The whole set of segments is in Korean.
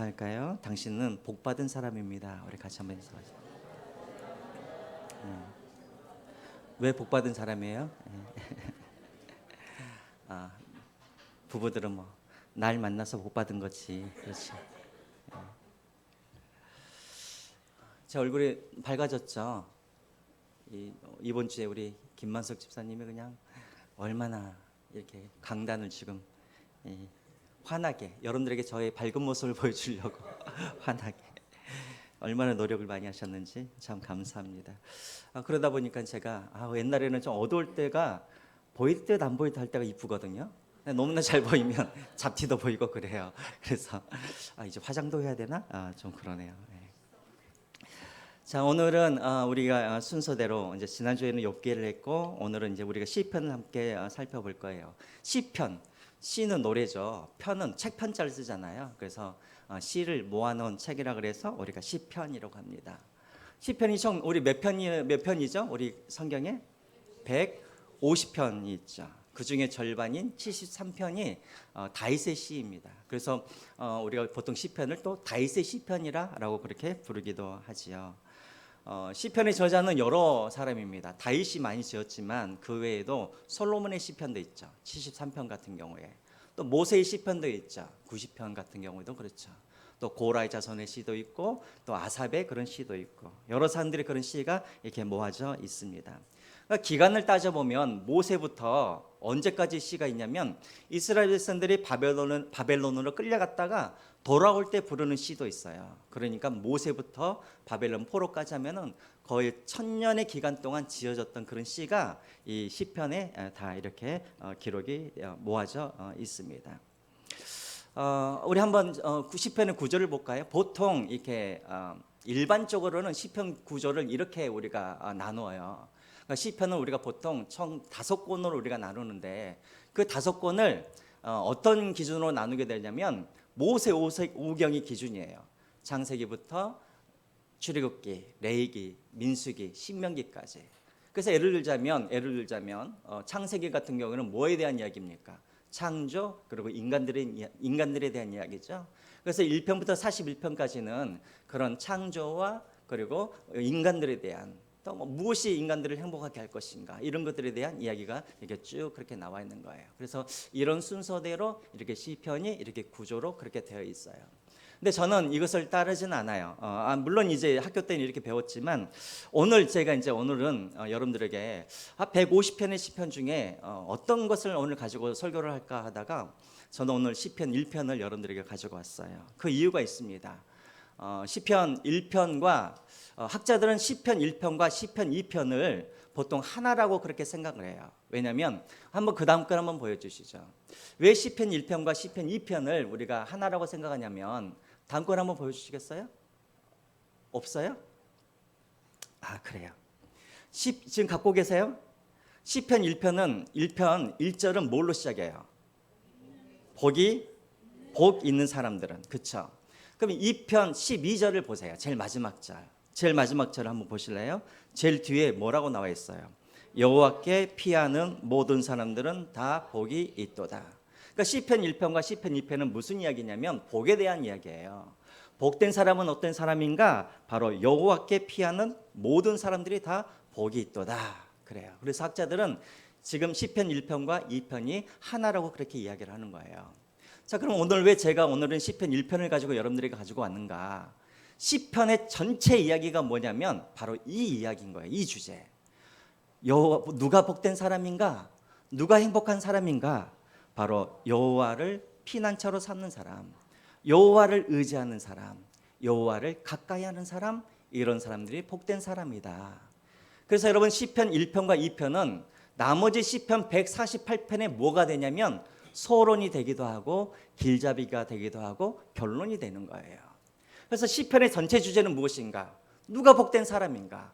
할까요? 당신은 복받은 사람입니다. 우리 같이 한번 인사하죠. 왜 복받은 사람이에요? 아, 부부들은 뭐 날 만나서 복받은 거지. 그렇지. 제 얼굴이 밝아졌죠. 이번 주에 우리 김만석 집사님이 그냥 얼마나 이렇게 강단을 지금 이, 환하게 여러분들에게 저의 밝은 모습을 보여주려고 환하게 얼마나 노력을 많이 하셨는지 참 감사합니다. 그러다 보니까 제가 옛날에는 좀 어두울 때가 보일 듯 안 보일 듯 할 때가 이쁘거든요. 너무나 잘 보이면 잡티도 보이고 그래요. 그래서 이제 화장도 해야 되나? 좀 그러네요. 네. 자, 오늘은 우리가 순서대로 이제 지난주에는 욥기를 했고 오늘은 이제 우리가 시편을 함께 살펴볼 거예요. 시편, 시는 노래죠. 편은 책 편자를 쓰잖아요. 그래서 시를 모아놓은 책이라 그래서 우리가 시편이라고 합니다. 시편이 총 우리 몇 편이죠? 우리 성경에 150편이 있죠. 그 중에 절반인 73편이 다윗의 시입니다. 그래서 우리가 보통 시편을 또 다윗의 시편이라고 그렇게 부르기도 하지요. 시편의 저자는 여러 사람입니다. 다윗이 많이 지었지만 그 외에도 솔로몬의 시편도 있죠. 73편 같은 경우에 또 모세의 시편도 있죠. 90편 같은 경우에도 그렇죠. 또 고라의 자손의 시도 있고 또 아삽의 그런 시도 있고 여러 사람들의 그런 시가 이렇게 모아져 있습니다. 그러니까 기간을 따져보면 모세부터 언제까지 시가 있냐면 이스라엘 백성들이 바벨론으로 끌려갔다가 돌아올 때 부르는 시도 있어요. 그러니까 모세부터 바벨론 포로까지 하면은 거의 1000년의 기간 동안 지어졌던 그런 시가 이 시편에 다 이렇게 기록이 모아져 있습니다. 우리 한번 시편의 구조를 볼까요? 보통 이렇게 일반적으로는 시편 구조를 이렇게 우리가 나누어요. 그러니까 시편은 우리가 보통 총 5권으로 우리가 나누는데 그 5권을 어떤 기준으로 나누게 되냐면 모세 오경이 기준이에요. 창세기부터 출애굽기, 레위기, 민수기, 신명기까지. 그래서 예를 들자면 창세기 같은 경우는 뭐에 대한 이야기입니까? 창조 그리고 인간들에 대한 이야기죠. 그래서 1편부터 41편까지는 그런 창조와 그리고 인간들에 대한 또 무엇이 인간들을 행복하게 할 것인가 이런 것들에 대한 이야기가 이렇게 쭉 그렇게 나와 있는 거예요. 그래서 이런 순서대로 이렇게 시편이 이렇게 구조로 그렇게 되어 있어요. 근데 저는 이것을 따르진 않아요. 물론 이제 학교 때는 이렇게 배웠지만 오늘은 여러분들에게 150편의 시편 중에 어떤 것을 오늘 가지고 설교를 할까 하다가 저는 오늘 시편 1편을 여러분들에게 가지고 왔어요. 그 이유가 있습니다. 시편 1편과 학자들은 시편 1편과 시편 2편을 보통 하나라고 그렇게 생각을 해요. 왜냐하면 한번 그 다음 걸 한번 보여주시죠. 왜 시편 1편과 시편 2편을 우리가 하나라고 생각하냐면 다음 걸 한번 보여주시겠어요? 없어요? 그래요. 지금 갖고 계세요? 시편 1편은 1절은 뭘로 시작해요? 복 있는 사람들은. 그렇죠? 그럼 2편 12절을 보세요. 제일 마지막 절을 한번 보실래요? 제일 뒤에 뭐라고 나와 있어요? 여호와께 피하는 모든 사람들은 다 복이 있도다. 그러니까 시편 1편과 시편 2편은 무슨 이야기냐면 복에 대한 이야기예요. 복된 사람은 어떤 사람인가? 바로 여호와께 피하는 모든 사람들이 다 복이 있도다. 그래요. 그래서 학자들은 지금 시편 1편과 2편이 하나라고 그렇게 이야기를 하는 거예요. 자, 그럼 오늘은 시편 1편을 가지고 여러분들에게 가지고 왔는가? 시편의 전체 이야기가 뭐냐면 바로 이 이야기인 거예요. 이 주제. 누가 복된 사람인가? 누가 행복한 사람인가? 바로 여호와를 피난처로 삼는 사람, 여호와를 의지하는 사람, 여호와를 가까이 하는 사람, 이런 사람들이 복된 사람이다. 그래서 여러분 시편 1편과 2편은 나머지 시편 148편에 뭐가 되냐면 소론이 되기도 하고 길잡이가 되기도 하고 결론이 되는 거예요. 그래서 시편의 전체 주제는 무엇인가? 누가 복된 사람인가?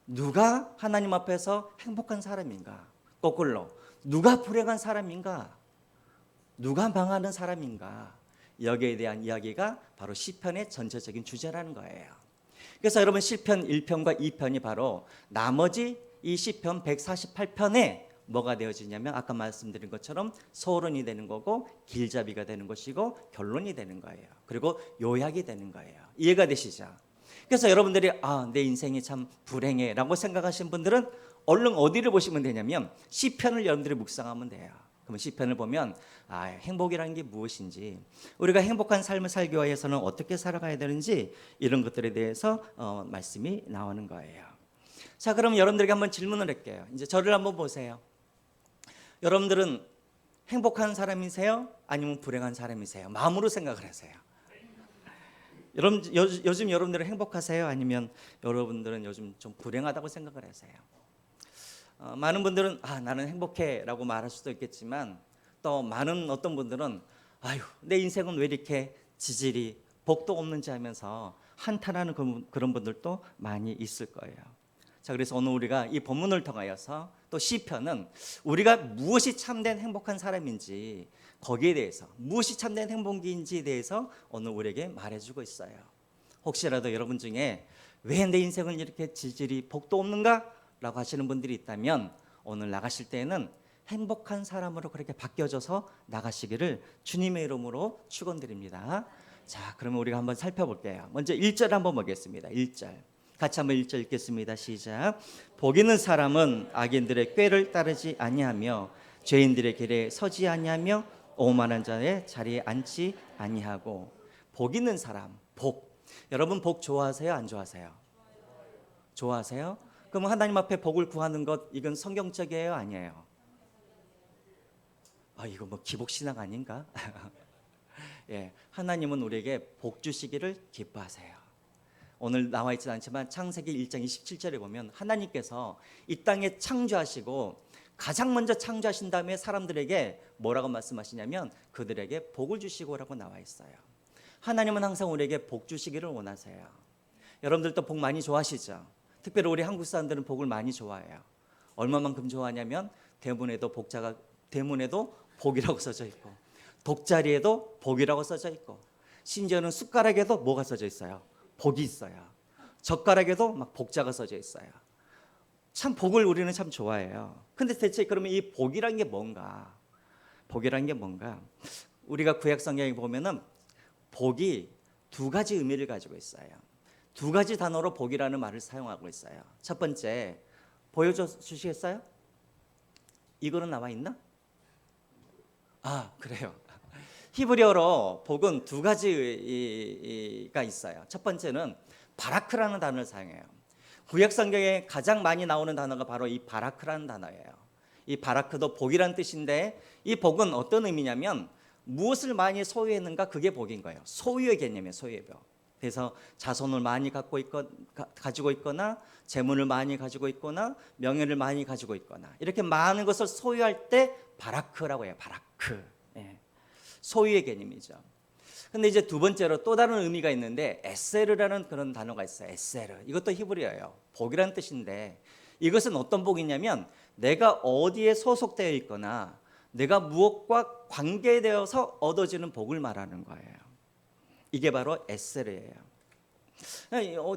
누가 하나님 앞에서 행복한 사람인가? 거꾸로 누가 불행한 사람인가? 누가 망하는 사람인가? 여기에 대한 이야기가 바로 시편의 전체적인 주제라는 거예요. 그래서 여러분 시편 1편과 2편이 바로 나머지 이 시편 148편의 뭐가 되어지냐면 아까 말씀드린 것처럼 서론이 되는 거고 길잡이가 되는 것이고 결론이 되는 거예요. 그리고 요약이 되는 거예요. 이해가 되시죠? 그래서 여러분들이 내 인생이 참 불행해라고 생각하시는 분들은 얼른 어디를 보시면 되냐면 시편을 여러분들이 묵상하면 돼요. 그러면 시편을 보면 행복이라는 게 무엇인지, 우리가 행복한 삶을 살기 위해서는 어떻게 살아가야 되는지, 이런 것들에 대해서 말씀이 나오는 거예요. 자, 그럼 여러분들에게 한번 질문을 할게요. 이제 저를 한번 보세요. 여러분들은 행복한 사람이세요? 아니면 불행한 사람이세요? 마음으로 생각을 하세요. 요즘 여러분들은 행복하세요? 아니면 여러분들은 요즘 좀 불행하다고 생각을 하세요? 많은 분들은 나는 행복해 라고 말할 수도 있겠지만, 또 많은 어떤 분들은 내 인생은 왜 이렇게 지질이 복도 없는지 하면서 한탄하는 그런 분들도 많이 있을 거예요. 자, 그래서 오늘 우리가 이 본문을 통하여서 또 시편은 우리가 무엇이 참된 행복한 사람인지, 거기에 대해서 무엇이 참된 행복인지에 대해서 오늘 우리에게 말해주고 있어요. 혹시라도 여러분 중에 왜 내 인생은 이렇게 지질이 복도 없는가? 라고 하시는 분들이 있다면 오늘 나가실 때에는 행복한 사람으로 그렇게 바뀌어져서 나가시기를 주님의 이름으로 축원드립니다. 자, 그러면 우리가 한번 살펴볼게요. 먼저 1절 한번 보겠습니다. 1절 같이 한번 1절 읽겠습니다. 시작. 복 있는 사람은 악인들의 꾀를 따르지 아니하며 죄인들의 길에 서지 아니하며 오만한 자의 자리에 앉지 아니하고. 복 있는 사람, 복. 여러분 복 좋아하세요? 안 좋아하세요? 좋아하세요? 그럼 하나님 앞에 복을 구하는 것, 이건 성경적이에요? 아니에요? 이거 뭐 기복신앙 아닌가? 예, 하나님은 우리에게 복 주시기를 기뻐하세요. 오늘 나와 있지 않지만 창세기 1장 27절에 보면 하나님께서 이 땅에 창조하시고 가장 먼저 창조하신 다음에 사람들에게 뭐라고 말씀하시냐면 그들에게 복을 주시고라고 나와 있어요. 하나님은 항상 우리에게 복 주시기를 원하세요. 여러분들도 복 많이 좋아하시죠? 특별히 우리 한국 사람들은 복을 많이 좋아해요. 얼마만큼 좋아하냐면 대문에도 복이라고 써져 있고, 독자리에도 복이라고 써져 있고, 심지어는 숟가락에도 뭐가 써져 있어요? 복이 있어요. 젓가락에도 막 복자가 써져 있어요. 참 복을 우리는 참 좋아해요. 근데 대체 그러면 이 복이란 게 뭔가? 복이란 게 뭔가? 우리가 구약 성경에 보면은 복이 두 가지 의미를 가지고 있어요. 두 가지 단어로 복이라는 말을 사용하고 있어요. 첫 번째, 보여주시겠어요? 이거는 나와 있나? 그래요. 히브리어로 복은 두 가지가 있어요. 첫 번째는 바라크라는 단어를 사용해요. 구약 성경에 가장 많이 나오는 단어가 바로 이 바라크라는 단어예요. 이 바라크도 복이란 뜻인데, 이 복은 어떤 의미냐면 무엇을 많이 소유했는가, 그게 복인 거예요. 소유의 개념이에요. 소유의 복. 그래서 자손을 많이 가지고 있거나, 재물을 많이 가지고 있거나, 명예를 많이 가지고 있거나, 이렇게 많은 것을 소유할 때 바라크라고 해요. 바라크. 예. 소유의 개념이죠. 근데 이제 두 번째로 또 다른 의미가 있는데, 에세르라는 그런 단어가 있어요. 에세르. 이것도 히브리어예요. 복이라는 뜻인데, 이것은 어떤 복이냐면 내가 어디에 소속되어 있거나 내가 무엇과 관계되어서 얻어지는 복을 말하는 거예요. 이게 바로 에세르예요.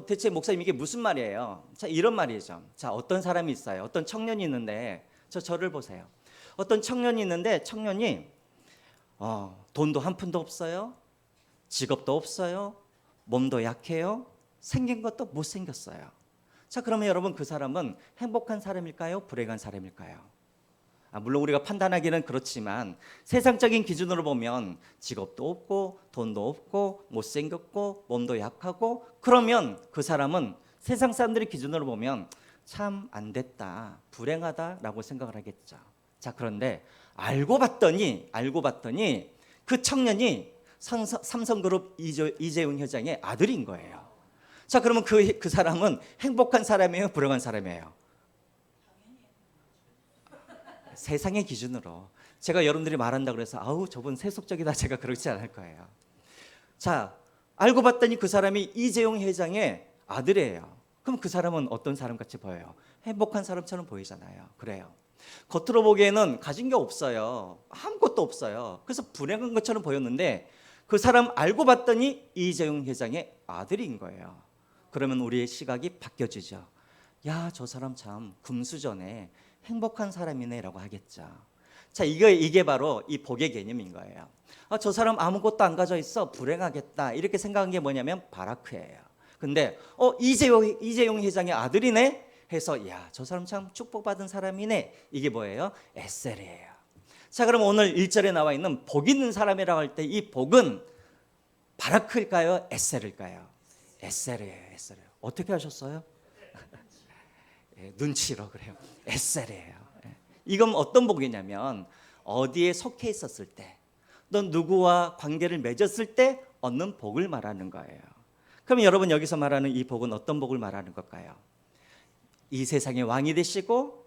대체 목사님 이게 무슨 말이에요? 자, 이런 말이죠. 자, 어떤 사람이 있어요. 어떤 청년이 있는데, 저를 보세요. 어떤 청년이 있는데, 청년이 돈도 한 푼도 없어요. 직업도 없어요. 몸도 약해요. 생긴 것도 못생겼어요. 자, 그러면 여러분 그 사람은 행복한 사람일까요? 불행한 사람일까요? 물론 우리가 판단하기는 그렇지만 세상적인 기준으로 보면 직업도 없고 돈도 없고 못생겼고 몸도 약하고, 그러면 그 사람은 세상 사람들의 기준으로 보면 참 안 됐다, 불행하다라고 생각을 하겠죠. 자, 그런데 알고 봤더니 그 청년이 삼성그룹 이재용 회장의 아들인 거예요. 자, 그러면 그 사람은 행복한 사람이에요? 불행한 사람이에요? 세상의 기준으로. 제가 여러분들이 말한다고 해서 저분 세속적이다, 제가 그렇지 않을 거예요. 자, 알고 봤더니 그 사람이 이재용 회장의 아들이에요. 그럼 그 사람은 어떤 사람같이 보여요? 행복한 사람처럼 보이잖아요. 그래요. 겉으로 보기에는 가진 게 없어요. 아무것도 없어요. 그래서 불행한 것처럼 보였는데 그 사람 알고 봤더니 이재용 회장의 아들인 거예요. 그러면 우리의 시각이 바뀌어지죠. 야, 저 사람 참 금수저네, 행복한 사람이네라고 하겠죠. 자, 이게 바로 이 복의 개념인 거예요. 저 사람 아무것도 안 가져 있어, 불행하겠다, 이렇게 생각한 게 뭐냐면 바라크예요. 근데 이재용 회장의 아들이네 해서 야, 저 사람 참 축복받은 사람이네, 이게 뭐예요? 에셀이에요. 자, 그럼 오늘 1절에 나와 있는 복 있는 사람이라고 할 때 이 복은 바라크일까요? 에셀일까요? 에셀이에요. 에셀이에요. 어떻게 하셨어요? 예, 눈치로 그래요. 에셀이에요. 예. 이건 어떤 복이냐면 어디에 속해 있었을 때, 또 누구와 관계를 맺었을 때 얻는 복을 말하는 거예요. 그럼 여러분, 여기서 말하는 이 복은 어떤 복을 말하는 걸까요? 이 세상의 왕이 되시고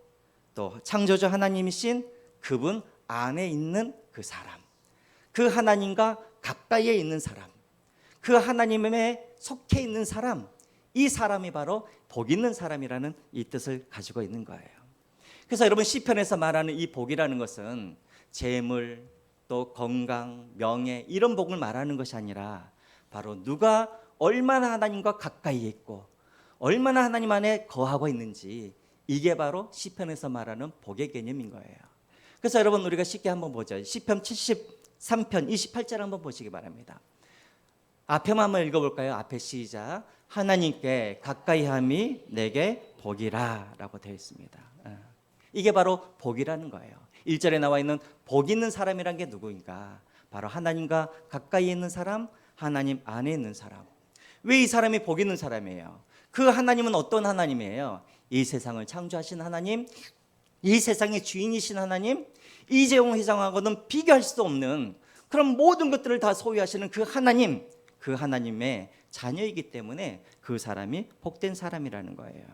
또 창조주 하나님이신 그분 안에 있는 그 사람, 그 하나님과 가까이에 있는 사람, 그 하나님에 속해 있는 사람, 이 사람이 바로 복 있는 사람이라는 이 뜻을 가지고 있는 거예요. 그래서 여러분, 시편에서 말하는 이 복이라는 것은 재물, 또 건강, 명예, 이런 복을 말하는 것이 아니라 바로 누가 얼마나 하나님과 가까이 있고 얼마나 하나님 안에 거하고 있는지, 이게 바로 시편에서 말하는 복의 개념인 거예요. 그래서 여러분, 우리가 쉽게 한번 보죠. 시편 73편 28절 한번 보시기 바랍니다. 앞에만 한번 읽어볼까요? 앞에 시작. 하나님께 가까이함이 내게 복이라 라고 되어 있습니다. 이게 바로 복이라는 거예요. 1절에 나와 있는 복 있는 사람이란 게 누구인가? 바로 하나님과 가까이 있는 사람, 하나님 안에 있는 사람. 왜 이 사람이 복 있는 사람이에요? 그 하나님은 어떤 하나님이에요? 이 세상을 창조하신 하나님, 이 세상의 주인이신 하나님, 이재용 회장하고는 비교할 수 없는 그런 모든 것들을 다 소유하시는 그 하나님, 그 하나님의 자녀이기 때문에 그 사람이 복된 사람이라는 거예요.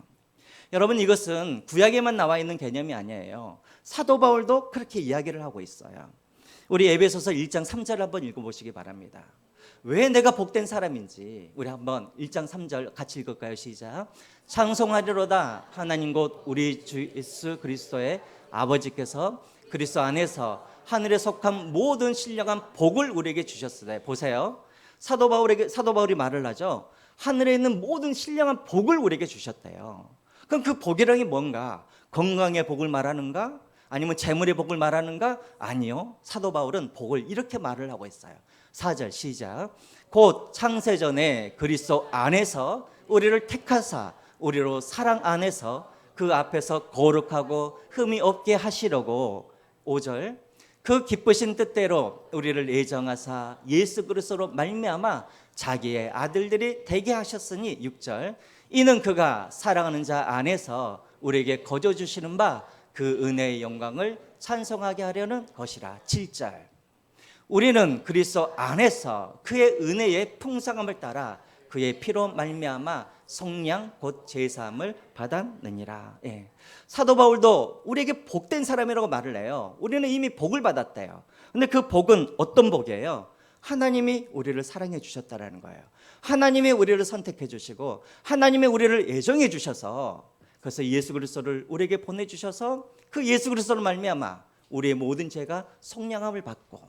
여러분, 이것은 구약에만 나와 있는 개념이 아니에요. 사도 바울도 그렇게 이야기를 하고 있어요. 우리 에베소서 1장 3절 한번 읽어보시기 바랍니다. 왜 내가 복된 사람인지 우리 한번 1장 3절 같이 읽을까요? 시작. 찬송하리로다 하나님 곧 우리 주 예수 그리스도의 아버지께서 그리스도 안에서 하늘에 속한 모든 신령한 복을 우리에게 주셨으되. 보세요, 사도 바울이 말을 하죠. 하늘에 있는 모든 신령한 복을 우리에게 주셨대요. 그럼 그 복이라는 게 뭔가? 건강의 복을 말하는가? 아니면 재물의 복을 말하는가? 아니요, 사도 바울은 복을 이렇게 말을 하고 있어요. 4절 시작. 곧 창세전에 그리스도 안에서 우리를 택하사 우리로 사랑 안에서 그 앞에서 거룩하고 흠이 없게 하시려고. 5절. 그 기쁘신 뜻대로 우리를 예정하사 예수 그리스도로 말미암아 자기의 아들들이 되게 하셨으니. 6절. 이는 그가 사랑하는 자 안에서 우리에게 거저 주시는 바 그 은혜의 영광을 찬송하게 하려는 것이라. 7절. 우리는 그리스도 안에서 그의 은혜의 풍성함을 따라 그의 피로 말미암아 속량 곧 제사함을 받았느니라. 예. 사도 바울도 우리에게 복된 사람이라고 말을 해요. 우리는 이미 복을 받았대요. 근데 그 복은 어떤 복이에요? 하나님이 우리를 사랑해 주셨다라는 거예요. 하나님이 우리를 선택해 주시고 하나님이 우리를 애정해 주셔서, 그래서 예수 그리스도를 우리에게 보내주셔서 그 예수 그리스도로 말미암아 우리의 모든 죄가 속량함을 받고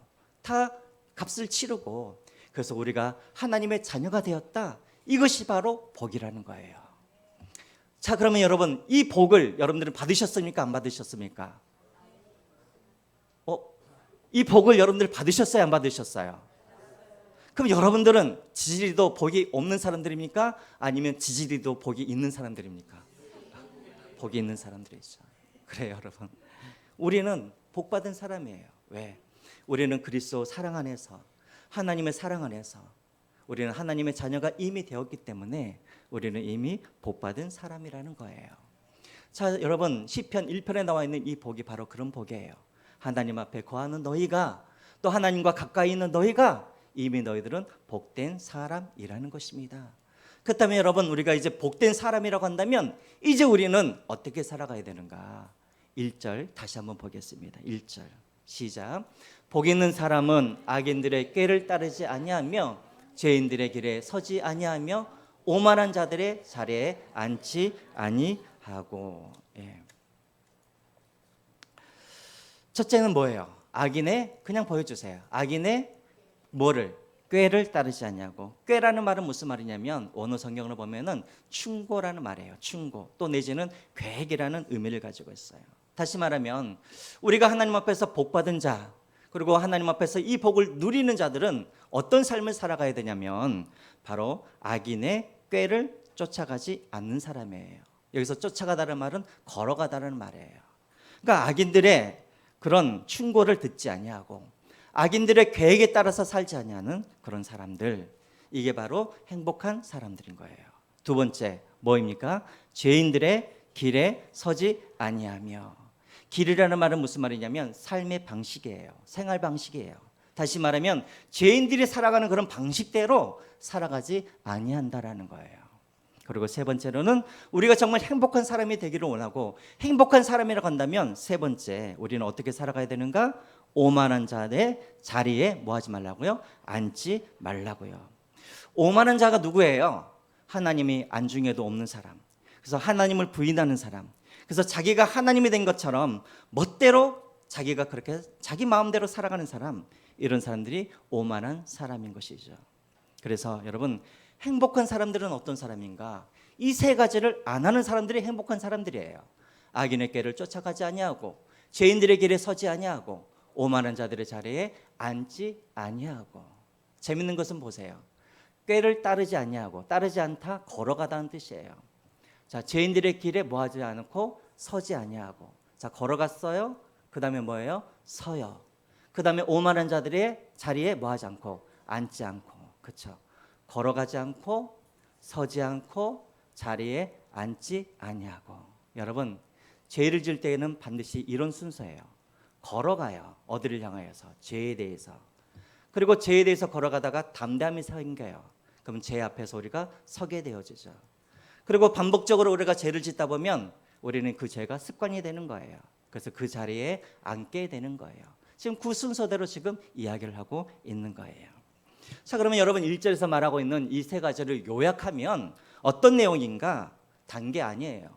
다 값을 치르고, 그래서 우리가 하나님의 자녀가 되었다. 이것이 바로 복이라는 거예요. 자, 그러면 여러분, 이 복을 여러분들은 받으셨습니까? 안 받으셨습니까? 이 복을 여러분들 받으셨어요? 안 받으셨어요? 그럼 여러분들은 지지리도 복이 없는 사람들입니까? 아니면 지지리도 복이 있는 사람들입니까? 복이 있는 사람들이죠. 그래요, 여러분. 우리는 복받은 사람이에요. 왜? 우리는 그리스도 사랑 안에서, 하나님의 사랑 안에서 우리는 하나님의 자녀가 이미 되었기 때문에 우리는 이미 복받은 사람이라는 거예요. 자, 여러분, 시편 1편에 나와 있는 이 복이 바로 그런 복이에요. 하나님 앞에 거하는 너희가, 또 하나님과 가까이 있는 너희가 이미 너희들은 복된 사람이라는 것입니다. 그렇다면 여러분, 우리가 이제 복된 사람이라고 한다면 이제 우리는 어떻게 살아가야 되는가? 1절 다시 한번 보겠습니다. 1절 시작. 복 있는 사람은 악인들의 꾀를 따르지 아니하며 죄인들의 길에 서지 아니하며 오만한 자들의 자리에 앉지 아니하고. 예. 첫째는 뭐예요? 악인의, 그냥 보여주세요. 악인의 뭐를? 꾀를 따르지 않냐고. 꾀라는 말은 무슨 말이냐면 원어 성경을 보면은 충고라는 말이에요. 충고, 또 내지는 계획이라는 의미를 가지고 있어요. 다시 말하면 우리가 하나님 앞에서 복 받은 자, 그리고 하나님 앞에서 이 복을 누리는 자들은 어떤 삶을 살아가야 되냐면 바로 악인의 꾀를 쫓아가지 않는 사람이에요. 여기서 쫓아가다는 말은 걸어가다는 말이에요. 그러니까 악인들의 그런 충고를 듣지 아니하고 악인들의 계획에 따라서 살지 아니하는 그런 사람들, 이게 바로 행복한 사람들인 거예요. 두 번째 뭐입니까? 죄인들의 길에 서지 아니하며. 길이라는 말은 무슨 말이냐면 삶의 방식이에요. 생활 방식이에요. 다시 말하면 죄인들이 살아가는 그런 방식대로 살아가지 아니한다라는 거예요. 그리고 세 번째로는 우리가 정말 행복한 사람이 되기를 원하고 행복한 사람이라고 한다면 세 번째 우리는 어떻게 살아가야 되는가? 오만한 자의 자리에 뭐 하지 말라고요? 앉지 말라고요. 오만한 자가 누구예요? 하나님이 안중에도 없는 사람. 그래서 하나님을 부인하는 사람. 그래서 자기가 하나님이 된 것처럼 멋대로 자기가 그렇게 자기 마음대로 살아가는 사람, 이런 사람들이 오만한 사람인 것이죠. 그래서 여러분, 행복한 사람들은 어떤 사람인가? 이 세 가지를 안 하는 사람들이 행복한 사람들이에요. 악인의 길을 쫓아가지 아니하고 죄인들의 길에 서지 아니하고 오만한 자들의 자리에 앉지 아니하고. 재밌는 것은 보세요. 꾀를 따르지 아니하고, 따르지 않다, 걸어가다는 뜻이에요. 자, 죄인들의 길에 뭐 하지 않고 서지 아니하고. 자, 걸어갔어요. 그 다음에 뭐예요? 서요. 그 다음에 오만한 자들의 자리에 뭐 하지 않고, 앉지 않고. 그렇죠? 걸어가지 않고 서지 않고 자리에 앉지 아니하고. 여러분, 죄를 지을 때에는 반드시 이런 순서예요. 걸어가요. 어디를 향하여서? 죄에 대해서. 그리고 죄에 대해서 걸어가다가 담담히 생겨요. 그러면 죄 앞에서 우리가 서게 되어지죠. 그리고 반복적으로 우리가 죄를 짓다 보면 우리는 그 죄가 습관이 되는 거예요. 그래서 그 자리에 앉게 되는 거예요. 지금 그 순서대로 지금 이야기를 하고 있는 거예요. 자, 그러면 여러분 1절에서 말하고 있는 이 세 가지를 요약하면 어떤 내용인가? 단게 아니에요.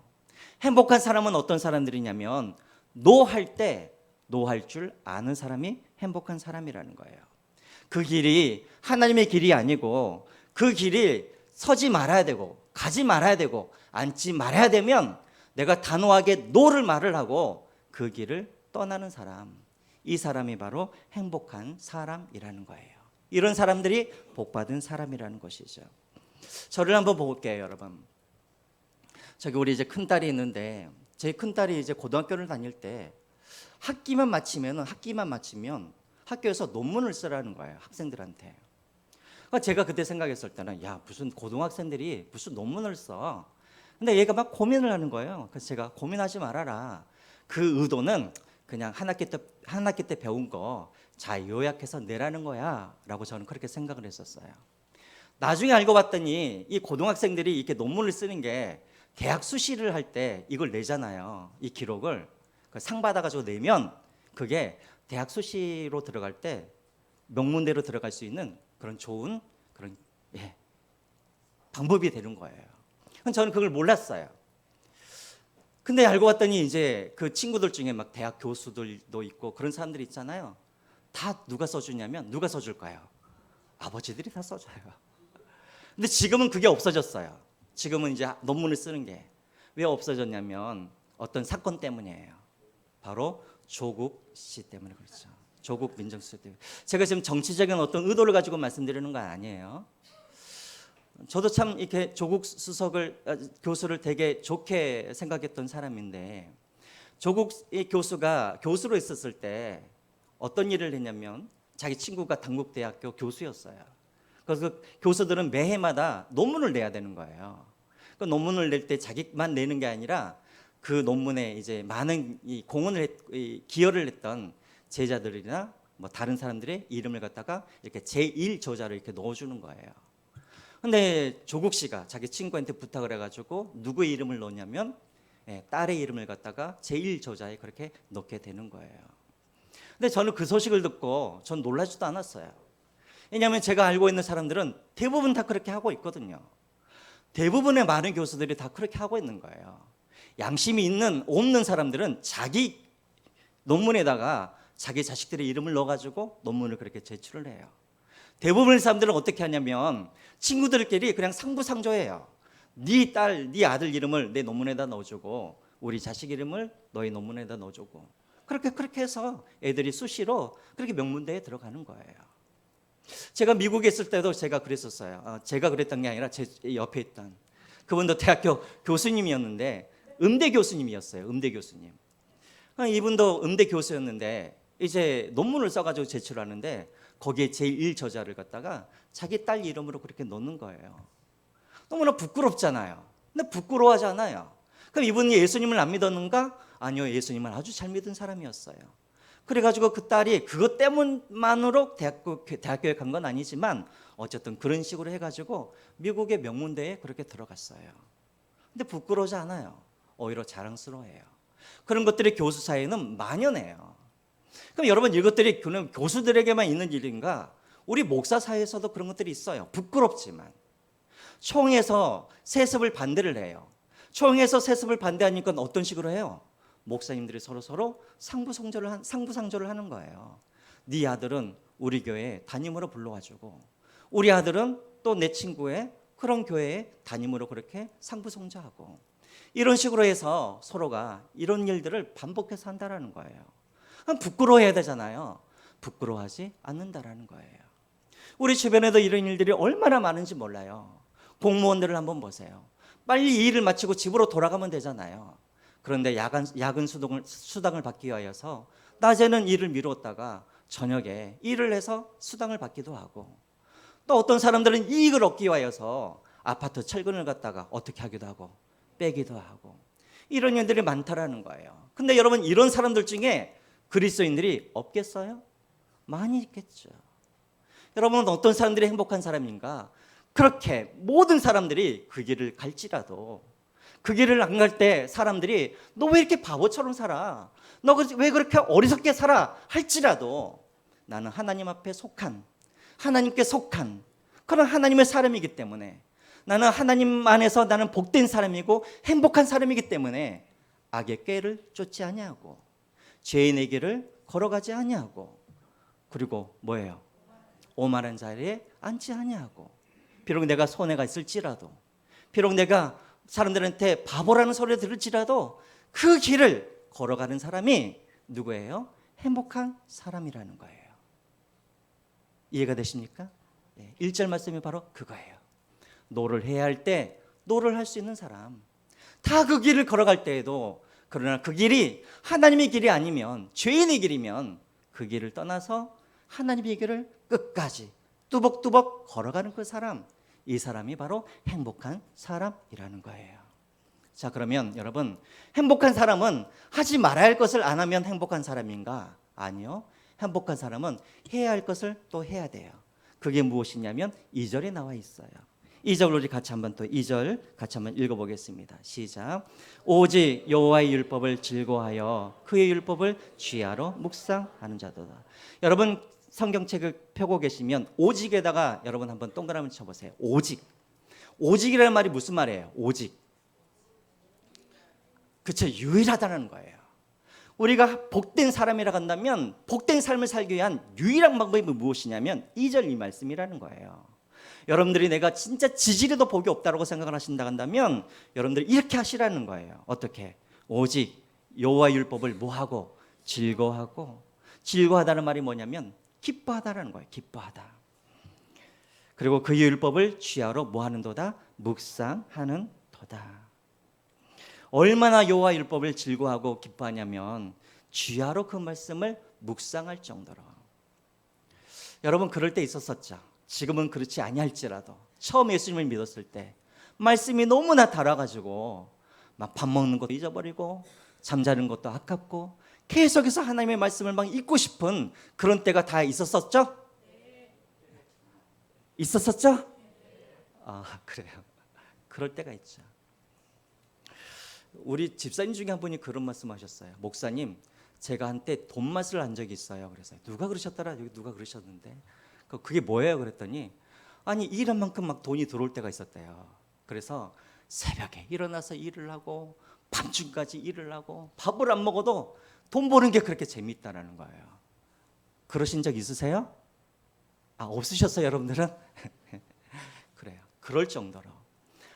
행복한 사람은 어떤 사람들이냐면 노할 때 노할 줄 아는 사람이 행복한 사람이라는 거예요. 그 길이 하나님의 길이 아니고 그 길이 서지 말아야 되고 가지 말아야 되고 앉지 말아야 되면 내가 단호하게 노를 말을 하고 그 길을 떠나는 사람, 이 사람이 바로 행복한 사람이라는 거예요. 이런 사람들이 복받은 사람이라는 것이죠. 저를 한번 볼게요, 여러분. 저기 우리 이제 큰딸이 있는데 제 큰딸이 이제 고등학교를 다닐 때 학기만 마치면 학교에서 논문을 쓰라는 거예요, 학생들한테. 제가 그때 생각했을 때는 야, 무슨 고등학생들이 무슨 논문을 써. 근데 얘가 막 고민을 하는 거예요. 그래서 제가 고민하지 말아라. 그 의도는 그냥 한 학기 때 배운 거 자 요약해서 내라는 거야 라고 저는 그렇게 생각을 했었어요. 나중에 알고 봤더니 이 고등학생들이 이렇게 논문을 쓰는 게 대학 수시를 할 때 이걸 내잖아요. 이 기록을 상 받아가지고 내면 그게 대학 수시로 들어갈 때 명문대로 들어갈 수 있는 그런 좋은 그런 방법이 되는 거예요. 저는 그걸 몰랐어요. 근데 알고 봤더니 이제 그 친구들 중에 막 대학 교수들도 있고 그런 사람들이 있잖아요. 다 누가 써주냐면 누가 써줄까요? 아버지들이 다 써줘요. 근데 지금은 그게 없어졌어요. 지금은 이제 논문을 쓰는 게 왜 없어졌냐면 어떤 사건 때문이에요. 바로 조국 씨 때문에 그렇죠. 조국 민정수석 때문에. 제가 지금 정치적인 어떤 의도를 가지고 말씀드리는 건 아니에요. 저도 참 이렇게 조국 교수를 되게 좋게 생각했던 사람인데 조국 교수가 교수로 있었을 때 어떤 일을 했냐면 자기 친구가 당국대학교 교수였어요. 그래서 그 교수들은 매해마다 논문을 내야 되는 거예요. 그 논문을 낼 때 자기만 내는 게 아니라 그 논문에 이제 많은 기여를 했던 제자들이나 뭐 다른 사람들의 이름을 갖다가 이렇게 제1저자를 이렇게 넣어주는 거예요. 근데 조국 씨가 자기 친구한테 부탁을 해가지고 누구의 이름을 넣냐면 딸의 이름을 갖다가 제1저자에 그렇게 넣게 되는 거예요. 근데 저는 그 소식을 듣고 전 놀라지도 않았어요. 왜냐하면 제가 알고 있는 사람들은 대부분 다 그렇게 하고 있거든요. 대부분의 많은 교수들이 다 그렇게 하고 있는 거예요. 양심이 있는 없는 사람들은 자기 논문에다가 자기 자식들의 이름을 넣어가지고 논문을 그렇게 제출을 해요. 대부분의 사람들은 어떻게 하냐면 친구들끼리 그냥 상부상조해요. 네 딸, 네 아들 이름을 내 논문에다 넣어주고 우리 자식 이름을 너희 논문에다 넣어주고 그렇게 해서 애들이 수시로 그렇게 명문대에 들어가는 거예요. 제가 미국에 있을 때도 제가 그랬었어요. 제가 그랬던 게 아니라 제 옆에 있던 그분도 대학교 교수님이었는데 음대 교수님이었어요. 음대 교수님. 이분도 음대 교수였는데 이제 논문을 써가지고 제출하는데 거기에 제1 저자를 갖다가 자기 딸 이름으로 그렇게 넣는 거예요. 너무나 부끄럽잖아요. 근데 부끄러워하지 않아요. 그럼 이분이 예수님을 안 믿었는가? 아니요, 예수님을 아주 잘 믿은 사람이었어요. 그래가지고 그 딸이 그것 때문만으로 대학교에 간 건 아니지만 어쨌든 그런 식으로 해가지고 미국의 명문대에 그렇게 들어갔어요. 근데 부끄러워하지 않아요. 오히려 자랑스러워해요. 그런 것들이 교수 사이에는 만연해요. 그럼 여러분 이것들이 그냥 교수들에게만 있는 일인가? 우리 목사 사이에서도 그런 것들이 있어요. 부끄럽지만. 총회에서 세습을 반대를 해요. 총회에서 세습을 반대하니까 어떤 식으로 해요? 목사님들이 서로 상부상조를 하는 거예요. 네 아들은 우리 교회에 담임으로 불러가지고 우리 아들은 또 내 친구의 그런 교회에 담임으로 그렇게 상부상조하고 이런 식으로 해서 서로가 이런 일들을 반복해서 한다라는 거예요. 그럼 부끄러워해야 되잖아요. 부끄러워하지 않는다라는 거예요. 우리 주변에도 이런 일들이 얼마나 많은지 몰라요. 공무원들을 한번 보세요. 빨리 이 일을 마치고 집으로 돌아가면 되잖아요. 그런데 야근 수당을 받기 위하여서 낮에는 일을 미뤘다가 저녁에 일을 해서 수당을 받기도 하고 또 어떤 사람들은 이익을 얻기 위하여서 아파트 철근을 갖다가 어떻게 하기도 하고 빼기도 하고 이런 일들이 많다라는 거예요. 근데 여러분 이런 사람들 중에 그리스도인들이 없겠어요? 많이 있겠죠. 여러분은 어떤 사람들이 행복한 사람인가? 그렇게 모든 사람들이 그 길을 갈지라도 그 길을 안 갈 때 사람들이 너 왜 이렇게 바보처럼 살아? 너 왜 그렇게 어리석게 살아? 할지라도 나는 하나님 앞에 속한 하나님께 속한 그런 하나님의 사람이기 때문에 나는 하나님 안에서 나는 복된 사람이고 행복한 사람이기 때문에 악의 꾀를 쫓지 아니하고 죄인의 길을 걸어가지 아니하고 그리고 뭐예요? 오만한 자리에 앉지 아니하고 비록 내가 손해가 있을지라도 비록 내가 사람들한테 바보라는 소리를 들을지라도 그 길을 걸어가는 사람이 누구예요? 행복한 사람이라는 거예요. 이해가 되십니까? 1절 말씀이 바로 그거예요. 노를 해야 할 때 노를 할 수 있는 사람 다 그 길을 걸어갈 때에도 그러나 그 길이 하나님의 길이 아니면 죄인의 길이면 그 길을 떠나서 하나님의 길을 끝까지 뚜벅뚜벅 걸어가는 그 사람 이 사람이 바로 행복한 사람이라는 거예요. 자 그러면 여러분 행복한 사람은 하지 말아야 할 것을 안 하면 행복한 사람인가? 아니요. 행복한 사람은 해야 할 것을 또 해야 돼요. 그게 무엇이냐면 2절에 나와 있어요. 2절 우리 같이 한번 또 2절 같이 한번 읽어보겠습니다. 시작. 오직 여호와의 율법을 즐거워하여 그의 율법을 취하러 묵상하는 자도다. 여러분 성경책을 펴고 계시면 오직에다가 여러분 한번 동그라미 쳐보세요. 오직. 오직이라는 말이 무슨 말이에요? 오직. 그쵸, 유일하다는 거예요. 우리가 복된 사람이라고 한다면 복된 삶을 살기 위한 유일한 방법이 무엇이냐면 2절 이 말씀이라는 거예요. 여러분들이 내가 진짜 지지리도 복이 없다고 생각을 하신다 한다면 여러분들이 이렇게 하시라는 거예요. 어떻게? 오직 여호와 율법을 뭐하고? 즐거워하고. 즐거워하다는 말이 뭐냐면 기뻐하다라는 거예요. 기뻐하다. 그리고 그 율법을 취하러 뭐하는도다? 묵상하는 도다. 얼마나 여호와 율법을 즐거워하고 기뻐하냐면 취하러 그 말씀을 묵상할 정도로. 여러분 그럴 때 있었었죠. 지금은 그렇지 아니할지라도 처음 예수님을 믿었을 때 말씀이 너무나 달아가지고 막 밥 먹는 것도 잊어버리고 잠자는 것도 아깝고 계속해서 하나님의 말씀을 막 읽고 싶은 그런 때가 다 있었었죠? 있었었죠? 아 그래요. 그럴 때가 있죠. 우리 집사님 중에 한 분이 그런 말씀하셨어요. 목사님, 제가 한때 돈 맛을 한 적이 있어요. 그래서 누가 그러셨더라? 여기 누가 그러셨는데 그게 뭐예요? 그랬더니 아니 일한 만큼 막 돈이 들어올 때가 있었대요. 그래서 새벽에 일어나서 일을 하고 밤중까지 일을 하고 밥을 안 먹어도 돈 버는 게 그렇게 재밌다라는 거예요. 그러신 적 있으세요? 아 없으셨어요 여러분들은? 그래요. 그럴 정도로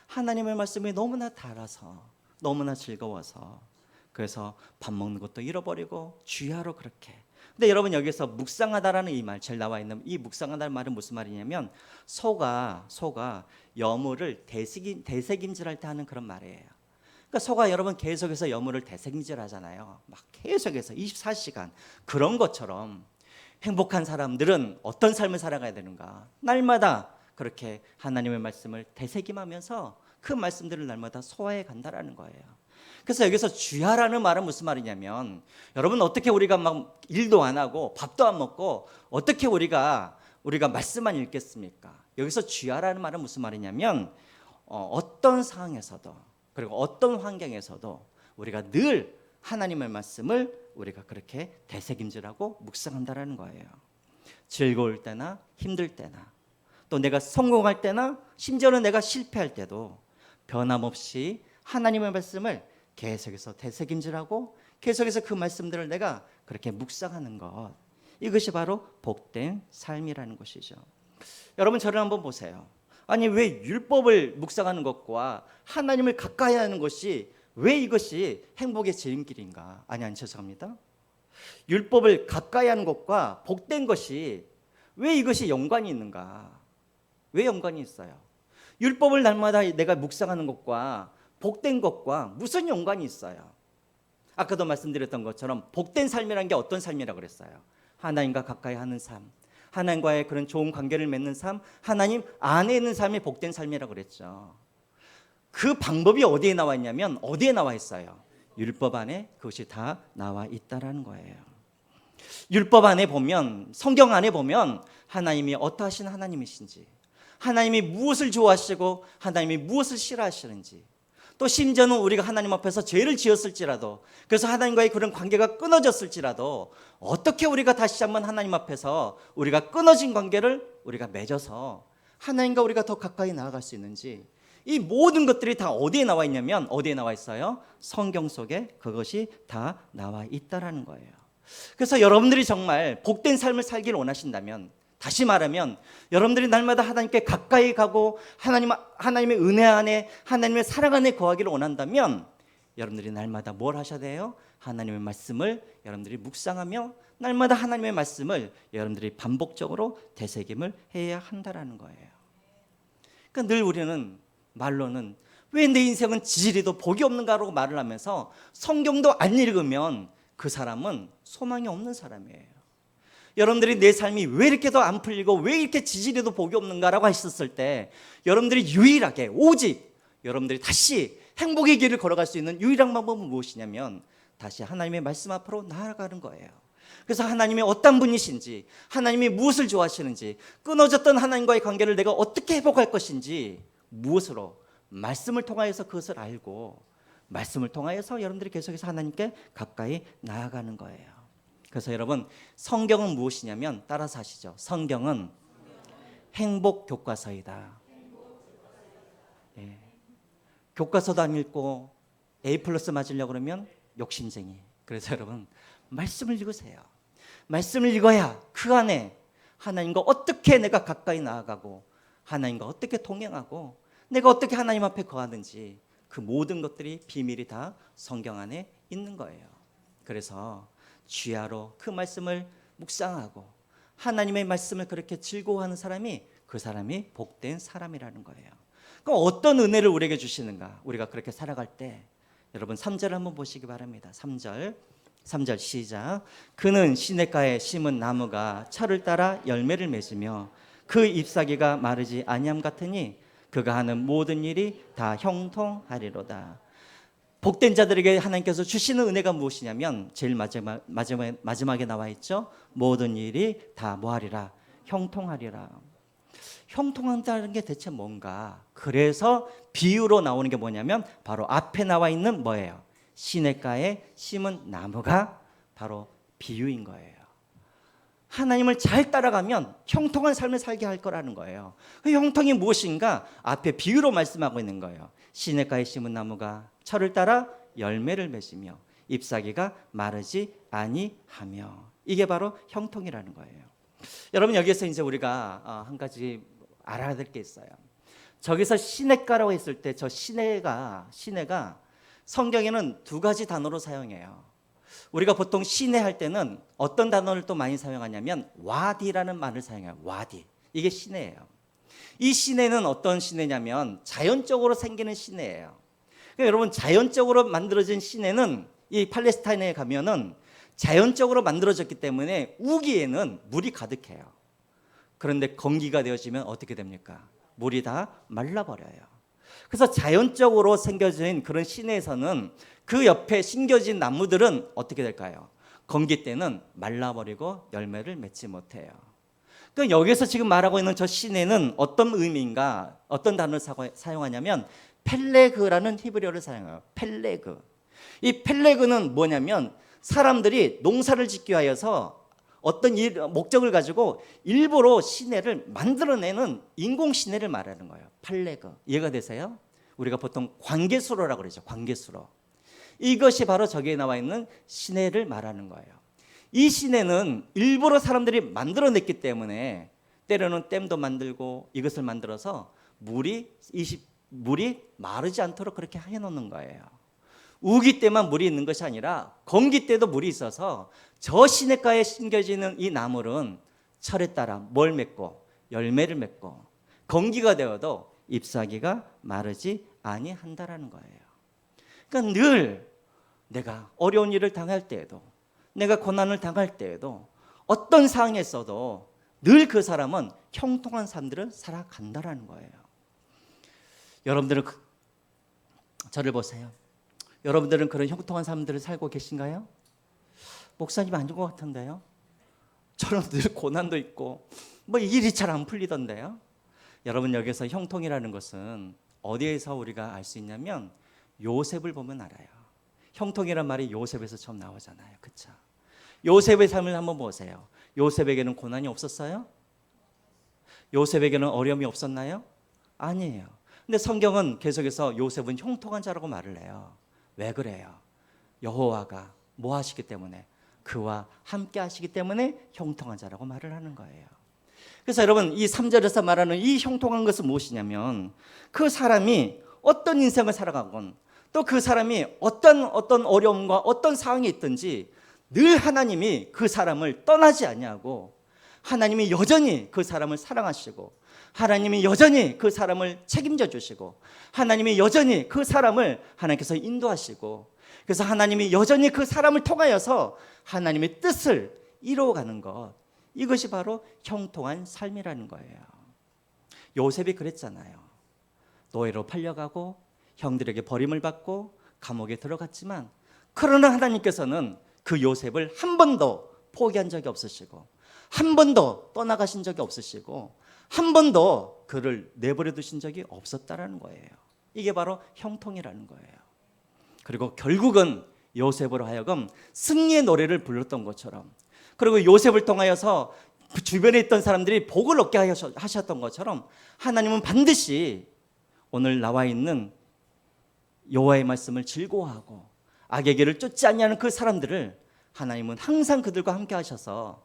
하나님의 말씀이 너무나 달아서 너무나 즐거워서 그래서 밥 먹는 것도 잃어버리고 주야로 그렇게. 근데 여러분 여기서 묵상하다라는 이 말, 잘 나와 있는 이 묵상하다는 말은 무슨 말이냐면 소가 여물을 되새김질할 때 하는 그런 말이에요. 그러니까 소가 여러분 계속해서 여물을 되새김질하잖아요. 막 계속해서 24시간. 그런 것처럼 행복한 사람들은 어떤 삶을 살아가야 되는가? 날마다 그렇게 하나님의 말씀을 되새김하면서 그 말씀들을 날마다 소화해 간다라는 거예요. 그래서 여기서 주야라는 말은 무슨 말이냐면 여러분 어떻게 우리가 막 일도 안 하고 밥도 안 먹고 어떻게 우리가 말씀만 읽겠습니까? 여기서 주야라는 말은 무슨 말이냐면 어떤 상황에서도 그리고 어떤 환경에서도 우리가 늘 하나님의 말씀을 우리가 그렇게 되새김질하고 묵상한다라는 거예요. 즐거울 때나 힘들 때나 또 내가 성공할 때나 심지어는 내가 실패할 때도 변함없이 하나님의 말씀을 계속해서 되새김질하고 계속해서 그 말씀들을 내가 그렇게 묵상하는 것, 이것이 바로 복된 삶이라는 것이죠. 여러분 저를 한번 보세요. 아니 왜 율법을 묵상하는 것과 하나님을 가까이 하는 것이 왜 이것이 행복의 지름길인가? 아니 죄송합니다. 율법을 가까이 하는 것과 복된 것이 왜 이것이 연관이 있는가? 왜 연관이 있어요? 율법을 날마다 내가 묵상하는 것과 복된 것과 무슨 연관이 있어요? 아까도 말씀드렸던 것처럼 복된 삶이라는 게 어떤 삶이라고 그랬어요? 하나님과 가까이 하는 삶, 하나님과의 그런 좋은 관계를 맺는 삶, 하나님 안에 있는 삶이 복된 삶이라고 그랬죠. 그 방법이 어디에 나와 있냐면 어디에 나와 있어요? 율법 안에 그것이 다 나와 있다라는 거예요. 율법 안에 보면, 성경 안에 보면 하나님이 어떠하신 하나님이신지, 하나님이 무엇을 좋아하시고 하나님이 무엇을 싫어하시는지, 또 심지어는 우리가 하나님 앞에서 죄를 지었을지라도, 그래서 하나님과의 그런 관계가 끊어졌을지라도 어떻게 우리가 다시 한번 하나님 앞에서 우리가 끊어진 관계를 우리가 맺어서 하나님과 우리가 더 가까이 나아갈 수 있는지, 이 모든 것들이 다 어디에 나와 있냐면 어디에 나와 있어요? 성경 속에 그것이 다 나와 있다라는 거예요. 그래서 여러분들이 정말 복된 삶을 살기를 원하신다면, 다시 말하면 여러분들이 날마다 하나님께 가까이 가고 하나님의 은혜 안에, 하나님의 사랑 안에 거하기를 원한다면 여러분들이 날마다 뭘 하셔야 돼요? 하나님의 말씀을 여러분들이 묵상하며 날마다 하나님의 말씀을 여러분들이 반복적으로 되새김을 해야 한다라는 거예요. 그러니까 늘 우리는 말로는 왜 내 인생은 지지리도 복이 없는가라고 말을 하면서 성경도 안 읽으면 그 사람은 소망이 없는 사람이에요. 여러분들이 내 삶이 왜 이렇게 더 안 풀리고 왜 이렇게 지지리도 복이 없는가라고 하셨을 때 여러분들이 유일하게 오직 여러분들이 다시 행복의 길을 걸어갈 수 있는 유일한 방법은 무엇이냐면 다시 하나님의 말씀 앞으로 나아가는 거예요. 그래서 하나님이 어떤 분이신지, 하나님이 무엇을 좋아하시는지, 끊어졌던 하나님과의 관계를 내가 어떻게 회복할 것인지, 무엇으로? 말씀을 통하여서 그것을 알고 말씀을 통하여서 여러분들이 계속해서 하나님께 가까이 나아가는 거예요. 그래서 여러분 성경은 무엇이냐면 따라서 하시죠. 성경은 행복 교과서이다. 예. 교과서도 안 읽고 A+ 맞으려고 그러면 욕심쟁이. 그래서 여러분 말씀을 읽으세요. 말씀을 읽어야 그 안에 하나님과 어떻게 내가 가까이 나아가고 하나님과 어떻게 동행하고 내가 어떻게 하나님 앞에 거하는지 그 모든 것들이 비밀이 다 성경 안에 있는 거예요. 그래서 주야로 그 말씀을 묵상하고 하나님의 말씀을 그렇게 즐거워하는 사람이 그 사람이 복된 사람이라는 거예요. 그럼 어떤 은혜를 우리에게 주시는가? 우리가 그렇게 살아갈 때 여러분 3절을 한번 보시기 바랍니다. 3절 시작. 그는 시냇가에 심은 나무가 철을 따라 열매를 맺으며 그 잎사귀가 마르지 아니함 같으니 그가 하는 모든 일이 다 형통하리로다. 복된 자들에게 하나님께서 주시는 은혜가 무엇이냐면 제일 마지막에 나와 있죠. 모든 일이 다 뭐하리라? 형통하리라. 형통한다는 게 대체 뭔가? 그래서 비유로 나오는 게 뭐냐면 바로 앞에 나와 있는 뭐예요? 시냇가에 심은 나무가 바로 비유인 거예요. 하나님을 잘 따라가면 형통한 삶을 살게 할 거라는 거예요. 그 형통이 무엇인가? 앞에 비유로 말씀하고 있는 거예요. 시냇가에 심은 나무가 철을 따라 열매를 맺으며 잎사귀가 마르지 아니하며, 이게 바로 형통이라는 거예요. 여러분 여기에서 이제 우리가 한 가지 알아야 될 게 있어요. 저기서 시냇가라고 했을 때 저 시내가 성경에는 두 가지 단어로 사용해요. 우리가 보통 시내 할 때는 어떤 단어를 또 많이 사용하냐면 와디라는 말을 사용해요. 와디. 이게 시내예요. 이 시내는 어떤 시내냐면 자연적으로 생기는 시내예요. 그러니까 여러분, 자연적으로 만들어진 시내는 이 팔레스타인에 가면은 자연적으로 만들어졌기 때문에 우기에는 물이 가득해요. 그런데 건기가 되어지면 어떻게 됩니까? 물이 다 말라버려요. 그래서 자연적으로 생겨진 그런 시내에서는 그 옆에 심겨진 나무들은 어떻게 될까요? 건기 때는 말라버리고 열매를 맺지 못해요. 그러니까 여기서 지금 말하고 있는 저 시내는 어떤 의미인가? 어떤 단어를 사용하냐면 펠레그라는 히브리어를 사용해요. 펠레그. 이 펠레그는 뭐냐면 사람들이 농사를 짓기 위하여서 어떤 목적을 가지고 일부러 시내를 만들어내는 인공 시내를 말하는 거예요. 펠레그. 이해가 되세요? 우리가 보통 관계수로라고 그러죠. 관계수로. 이것이 바로 저기에 나와 있는 시내를 말하는 거예요. 이 시내는 일부러 사람들이 만들어냈기 때문에 때로는 댐도 만들고 이것을 만들어서 물이 마르지 않도록 그렇게 해놓는 거예요. 우기 때만 물이 있는 것이 아니라 건기 때도 물이 있어서 저 시냇가에 심겨지는 이 나물은 철에 따라 뭘 맺고 열매를 맺고 건기가 되어도 잎사귀가 마르지 아니한다라는 거예요. 그러니까 늘 내가 어려운 일을 당할 때에도 내가 고난을 당할 때에도 어떤 상황에 있어도 늘 그 사람은 형통한 삶들을 살아간다라는 거예요. 여러분들은 저를 보세요. 여러분들은 그런 형통한 삶들을 살고 계신가요? 목사님 아닌 것 같은데요. 저는 늘 고난도 있고 뭐 일이 잘 안 풀리던데요. 여러분, 여기서 형통이라는 것은 어디에서 우리가 알 수 있냐면 요셉을 보면 알아요. 형통이란 말이 요셉에서 처음 나오잖아요. 그렇죠? 요셉의 삶을 한번 보세요. 요셉에게는 고난이 없었어요? 요셉에게는 어려움이 없었나요? 아니에요. 근데 성경은 계속해서 요셉은 형통한 자라고 말을 해요. 왜 그래요? 여호와가 뭐 하시기 때문에? 그와 함께 하시기 때문에 형통한 자라고 말을 하는 거예요. 그래서 여러분, 이 3절에서 말하는 이 형통한 것은 무엇이냐면 그 사람이 어떤 인생을 살아가건 또 그 사람이 어떤 어려움과 어떤 상황이 있든지 늘 하나님이 그 사람을 떠나지 아니하고 하나님이 여전히 그 사람을 사랑하시고 하나님이 여전히 그 사람을 책임져 주시고 하나님이 여전히 그 사람을 하나님께서 인도하시고 그래서 하나님이 여전히 그 사람을 통하여서 하나님의 뜻을 이루어가는 것, 이것이 바로 형통한 삶이라는 거예요. 요셉이 그랬잖아요. 노예로 팔려가고 형들에게 버림을 받고 감옥에 들어갔지만 그러나 하나님께서는 그 요셉을 한 번도 포기한 적이 없으시고 한 번도 떠나가신 적이 없으시고 한 번도 그를 내버려 두신 적이 없었다라는 거예요. 이게 바로 형통이라는 거예요. 그리고 결국은 요셉으로 하여금 승리의 노래를 불렀던 것처럼, 그리고 요셉을 통하여서 그 주변에 있던 사람들이 복을 얻게 하셨던 것처럼 하나님은 반드시 오늘 나와 있는 여호와의 말씀을 즐거워하고 악의 길을 쫓지 아니하는 그 사람들을 하나님은 항상 그들과 함께 하셔서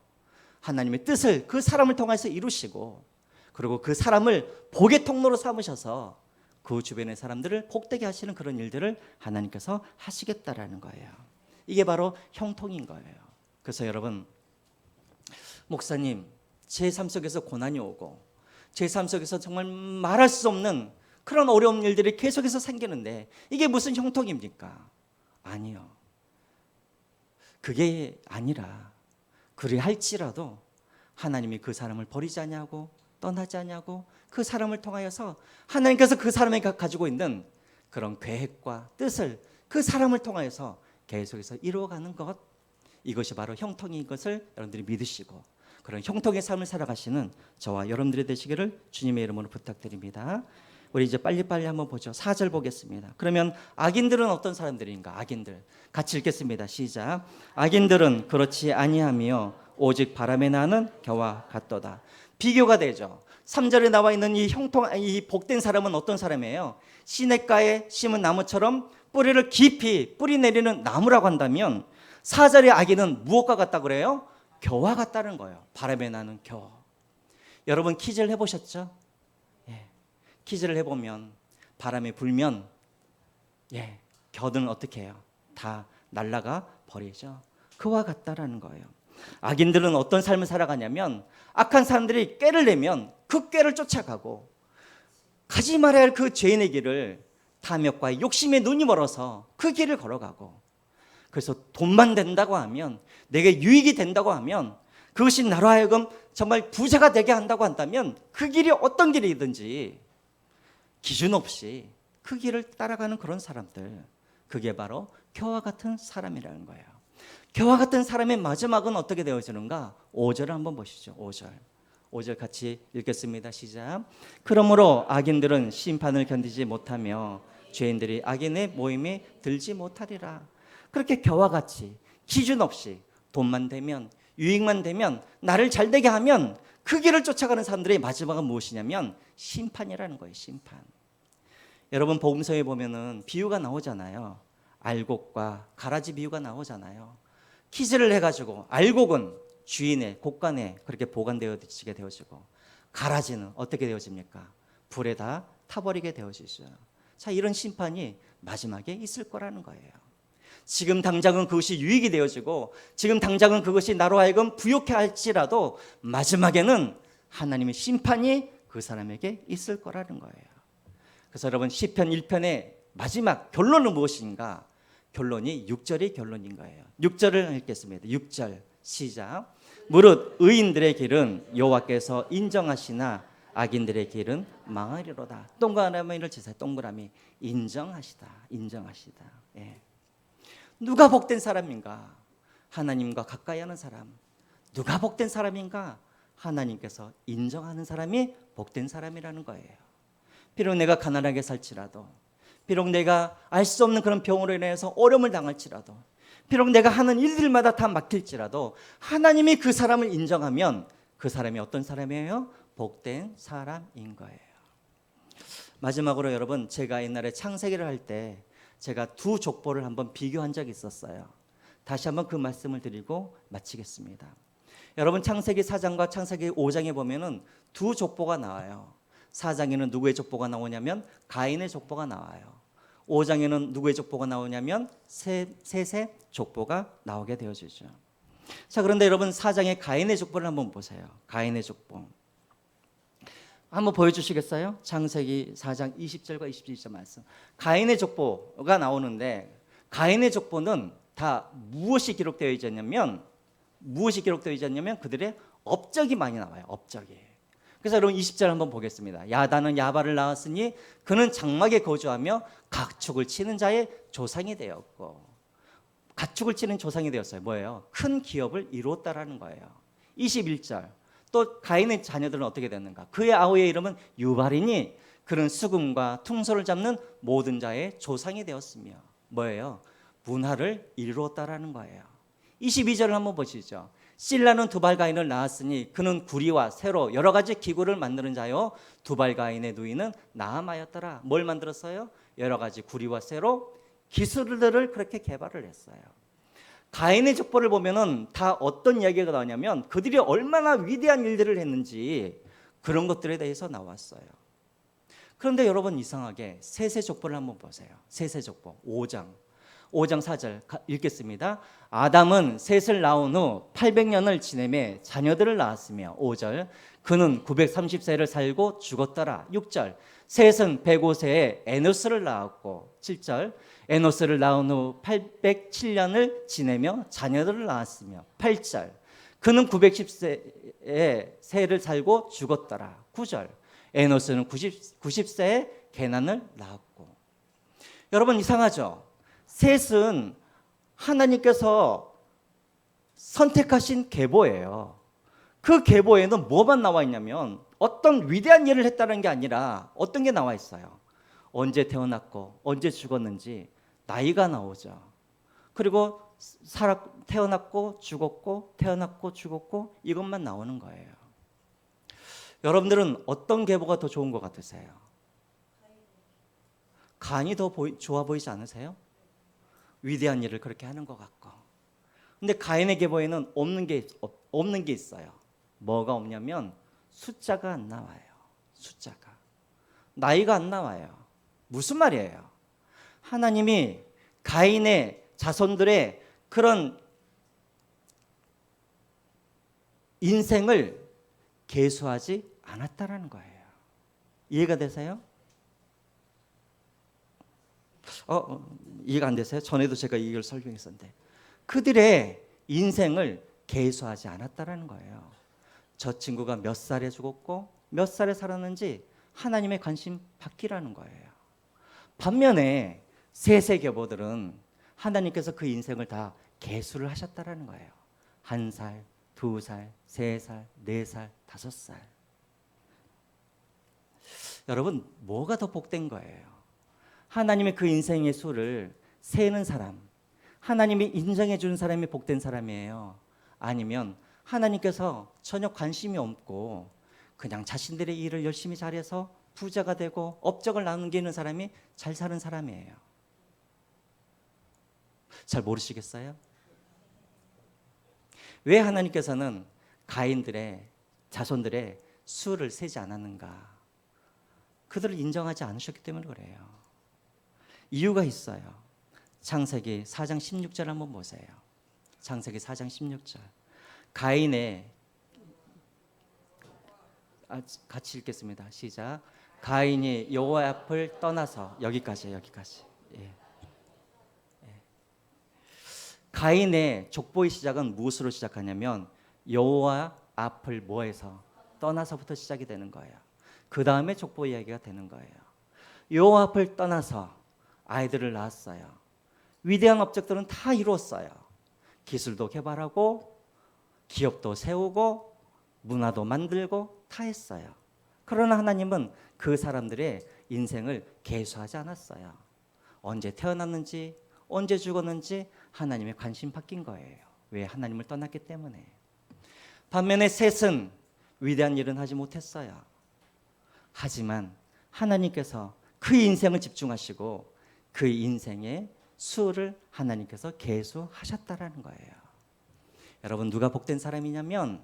하나님의 뜻을 그 사람을 통해서 이루시고 그리고 그 사람을 복의 통로로 삼으셔서 그 주변의 사람들을 복되게 하시는 그런 일들을 하나님께서 하시겠다라는 거예요. 이게 바로 형통인 거예요. 그래서 여러분, 목사님, 제 삶 속에서 고난이 오고 제 삶 속에서 정말 말할 수 없는 그런 어려운 일들이 계속해서 생기는데 이게 무슨 형통입니까? 아니요. 그게 아니라 그리할지라도 하나님이 그 사람을 버리지 않냐고 떠나지 않냐고 그 사람을 통하여서 하나님께서 그 사람이 가지고 있는 그런 계획과 뜻을 그 사람을 통하여서 계속해서 이루어가는 것, 이것이 바로 형통인 것을 여러분들이 믿으시고 그런 형통의 삶을 살아가시는 저와 여러분들이 되시기를 주님의 이름으로 부탁드립니다. 우리 이제 빨리빨리 한번 보죠. 4절 보겠습니다. 그러면 악인들은 어떤 사람들인가? 악인들 같이 읽겠습니다. 시작. 악인들은 그렇지 아니하며 오직 바람에 나는 겨와 같도다. 비교가 되죠. 3절에 나와 있는 이 복된 사람은 어떤 사람이에요? 시냇가에 심은 나무처럼 뿌리를 깊이 뿌리 내리는 나무라고 한다면 4절의 악인은 무엇과 같다고 그래요? 겨와 같다는 거예요. 바람에 나는 겨. 여러분 퀴즈를 해보셨죠? 퀴즈를 해보면 바람이 불면 겨들은 어떻게 해요? 다 날아가 버리죠. 그와 같다라는 거예요. 악인들은 어떤 삶을 살아가냐면 악한 사람들이 꾀를 내면 그 꾀를 쫓아가고 가지 말아야 할 그 죄인의 길을 탐욕과 욕심에 눈이 멀어서 그 길을 걸어가고 그래서 돈만 된다고 하면 내게 유익이 된다고 하면 그것이 나로 하여금 정말 부자가 되게 한다고 한다면 그 길이 어떤 길이든지 기준 없이 그 길을 따라가는 그런 사람들 그게 바로 겨와 같은 사람이라는 거예요. 겨와 같은 사람의 마지막은 어떻게 되어지는가? 5절을 한번 보시죠. 5절 같이 읽겠습니다. 시작. 그러므로 악인들은 심판을 견디지 못하며 죄인들이 악인의 모임에 들지 못하리라. 그렇게 겨와 같이 기준 없이 돈만 되면 유익만 되면 나를 잘되게 하면 그 길을 쫓아가는 사람들의 마지막은 무엇이냐면 심판이라는 거예요. 심판. 여러분 복음서에 보면은 비유가 나오잖아요. 알곡과 가라지 비유가 나오잖아요. 키즈를 해가지고 알곡은 주인의 곳간에 그렇게 보관되어지게 되어지고 가라지는 어떻게 되어집니까? 불에 다 타버리게 되어지죠. 자, 이런 심판이 마지막에 있을 거라는 거예요. 지금 당장은 그것이 유익이 되어지고 지금 당장은 그것이 나로 하여금 부욕해 할지라도 마지막에는 하나님의 심판이 그 사람에게 있을 거라는 거예요. 그래서 여러분 시편 1편의 마지막 결론은 무엇인가? 결론이 6절이 결론인 거예요. 6절을 읽겠습니다. 6절 시작. 무릇 의인들의 길은 여호와께서 인정하시나 악인들의 길은 망하리로다. 동그라미를 치세요. 동그라미. 인정하시다. 예. 누가 복된 사람인가? 하나님과 가까이 하는 사람. 누가 복된 사람인가? 하나님께서 인정하는 사람이 복된 사람이라는 거예요. 비록 내가 가난하게 살지라도, 비록 내가 알 수 없는 그런 병으로 인해서 어려움을 당할지라도, 비록 내가 하는 일들마다 다 막힐지라도 하나님이 그 사람을 인정하면 그 사람이 어떤 사람이에요? 복된 사람인 거예요. 마지막으로 여러분, 제가 옛날에 창세기를 할 때 제가 두 족보를 한번 비교한 적이 있었어요. 다시 한번 그 말씀을 드리고 마치겠습니다. 여러분 창세기 4장과 창세기 5장에 보면은 두 족보가 나와요. 4장에는 누구의 족보가 나오냐면 가인의 족보가 나와요. 5장에는 누구의 족보가 나오냐면 셋의 족보가 나오게 되어지죠. 자, 그런데 여러분 4장의 가인의 족보를 한번 보세요. 가인의 족보 한번 보여주시겠어요? 창세기 4장 20절과 21절 말씀. 가인의 족보가 나오는데 가인의 족보는 다 무엇이 기록되어 있냐면 그들의 업적이 많이 나와요. 업적이. 그래서 여러분 20절 한번 보겠습니다. 야단은 야발을 낳았으니 그는 장막에 거주하며 각축을 치는 자의 조상이 되었고, 각축을 치는 조상이 되었어요. 뭐예요? 큰 기업을 이루었다라는 거예요. 21절 또 가인의 자녀들은 어떻게 됐는가? 그의 아우의 이름은 유발이니 그는 수금과 퉁소를 잡는 모든 자의 조상이 되었으며 뭐예요? 문화를 이루었다라는 거예요. 22절을 한번 보시죠. 실라는 두발가인을 낳았으니 그는 구리와 쇠로 여러 가지 기구를 만드는 자요 두발가인의 누이는 나아마였더라. 뭘 만들었어요? 여러 가지 구리와 쇠로 기술들을 그렇게 개발을 했어요. 가인의 족보를 보면은 다 어떤 이야기가 나오냐면 그들이 얼마나 위대한 일들을 했는지 그런 것들에 대해서 나왔어요. 그런데 여러분 이상하게 셋의 족보를 한번 보세요. 셋의 족보 5장 4절 읽겠습니다. 아담은 셋을 낳은 후 800년을 지내며 자녀들을 낳았으며 5절 그는 930세를 살고 죽었더라. 6절 셋은 105세에 에노스를 낳았고 7절 에노스를 낳은 후 807년을 지내며 자녀들을 낳았으며 8절 그는 910세에 세를 살고 죽었더라. 9절 에노스는 90세에 게난을 낳았고. 여러분 이상하죠? 셋은 하나님께서 선택하신 계보예요. 그 계보에는 뭐만 나와 있냐면 어떤 위대한 일을 했다는 게 아니라 어떤 게 나와 있어요. 언제 태어났고 언제 죽었는지 나이가 나오죠. 그리고 태어났고 죽었고 태어났고 죽었고 이것만 나오는 거예요. 여러분들은 어떤 계보가 더 좋은 것 같으세요? 가인이 더 좋아 보이지 않으세요? 위대한 일을 그렇게 하는 것 같고. 근데 가인의 계보에는 없는 게 있어요. 뭐가 없냐면 숫자가 안 나와요. 숫자가. 나이가 안 나와요. 무슨 말이에요? 하나님이 가인의 자손들의 그런 인생을 계수하지 않았다라는 거예요. 이해가 되세요? 이해가 안 되세요? 전에도 제가 이걸 설명했었는데 그들의 인생을 계수하지 않았다라는 거예요. 저 친구가 몇 살에 죽었고 몇 살에 살았는지 하나님의 관심 받기라는 거예요. 반면에 세세교보들은 하나님께서 그 인생을 다 계수를 하셨다라는 거예요. 1살, 2살, 3살, 4살, 5살. 여러분, 뭐가 더 복된 거예요? 하나님의 그 인생의 수를 세는 사람, 하나님이 인정해 주는 사람이 복된 사람이에요. 아니면 하나님께서 전혀 관심이 없고 그냥 자신들의 일을 열심히 잘해서 부자가 되고 업적을 남기는 사람이 잘 사는 사람이에요. 잘 모르시겠어요? 왜 하나님께서는 가인들의 자손들의 수를 세지 않았는가? 그들을 인정하지 않으셨기 때문에 그래요. 이유가 있어요. 창세기 4장 16절 한번 보세요. 창세기 4장 16절. 가인의 같이 읽겠습니다. 시작. 가인이 여호와 앞을 떠나서 여기까지. 예. 가인의 족보의 시작은 무엇으로 시작하냐면 여호와 앞을 뭐해서 떠나서부터 시작이 되는 거예요. 그 다음에 족보 이야기가 되는 거예요. 여호와 앞을 떠나서 아이들을 낳았어요. 위대한 업적들은 다 이루었어요. 기술도 개발하고 기업도 세우고 문화도 만들고 다 했어요. 그러나 하나님은 그 사람들의 인생을 계수하지 않았어요. 언제 태어났는지 언제 죽었는지 하나님의 관심 바뀐 거예요. 왜? 하나님을 떠났기 때문에. 반면에 셋은 위대한 일은 하지 못했어요. 하지만 하나님께서 그 인생을 집중하시고 그 인생의 수를 하나님께서 계수하셨다라는 거예요. 여러분, 누가 복된 사람이냐면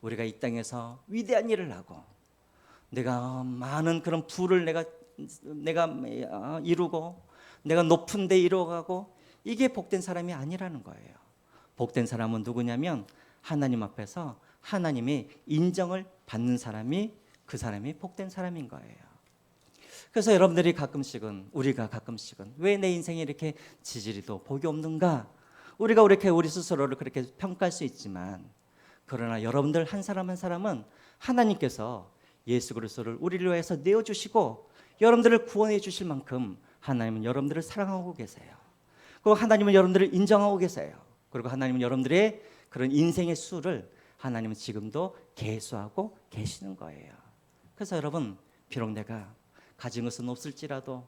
우리가 이 땅에서 위대한 일을 하고 내가 많은 그런 부를 내가 이루고 내가 높은 데 이루어가고 이게 복된 사람이 아니라는 거예요. 복된 사람은 누구냐면 하나님 앞에서 하나님의 인정을 받는 사람이 그 사람이 복된 사람인 거예요. 그래서 여러분들이 가끔씩은 우리가 가끔씩은 왜 내 인생이 이렇게 지지리도 복이 없는가? 우리가 이렇게 우리 스스로를 그렇게 평가할 수 있지만 그러나 여러분들 한 사람 한 사람은 하나님께서 예수 그리스도를 우리를 위해서 내어주시고 여러분들을 구원해 주실 만큼 하나님은 여러분들을 사랑하고 계세요. 그리고 하나님은 여러분들을 인정하고 계세요. 그리고 하나님은 여러분들의 그런 인생의 수를 하나님은 지금도 계수하고 계시는 거예요. 그래서 여러분, 비록 내가 가진 것은 없을지라도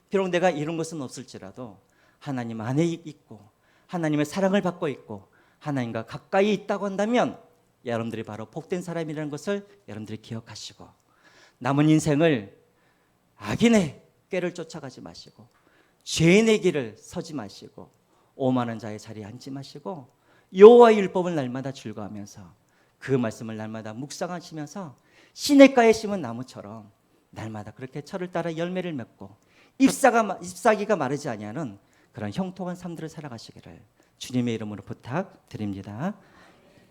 비록 내가 이룬 것은 없을지라도 하나님 안에 있고 하나님의 사랑을 받고 있고 하나님과 가까이 있다고 한다면 여러분들이 바로 복된 사람이라는 것을 여러분들이 기억하시고 남은 인생을 악인의 꾀를 쫓아가지 마시고 죄인의 길을 서지 마시고 오만한 자의 자리에 앉지 마시고 여호와의 율법을 날마다 즐거워하면서 그 말씀을 날마다 묵상하시면서 시냇가에 심은 나무처럼 날마다 그렇게 철을 따라 열매를 맺고 잎사귀가 마르지 아니하는 그런 형통한 삶들을 살아가시기를 주님의 이름으로 부탁드립니다.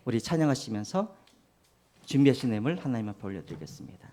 우리 찬양하시면서 준비하신 내용을 하나님 앞에 올려드리겠습니다.